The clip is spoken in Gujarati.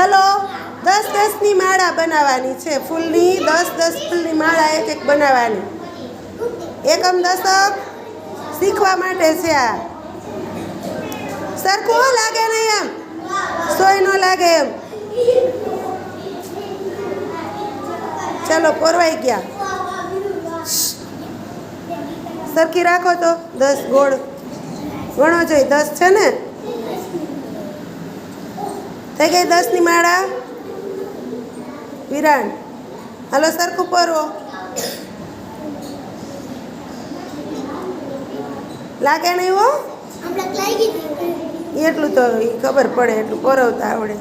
ચલો 10-10ની માળા બનાવવાની છે ફૂલની 10-10 ફૂલની માળા એક બનાવવાની એકમ દશક શીખવા માટે છે આ સરખું લાગે નહીં એમ સોય ન લાગે એમ ચલો પોરવાઈ ગયા સરખી રાખો તો 10 ગોળ ગણો જોઈએ 10 છે ને થઈ ગઈ 10ની માળા વિરાણ હાલો સરખું પરવો લાગે નહીં હો એટલું તો ખબર પડે એટલું પરવતા આવડે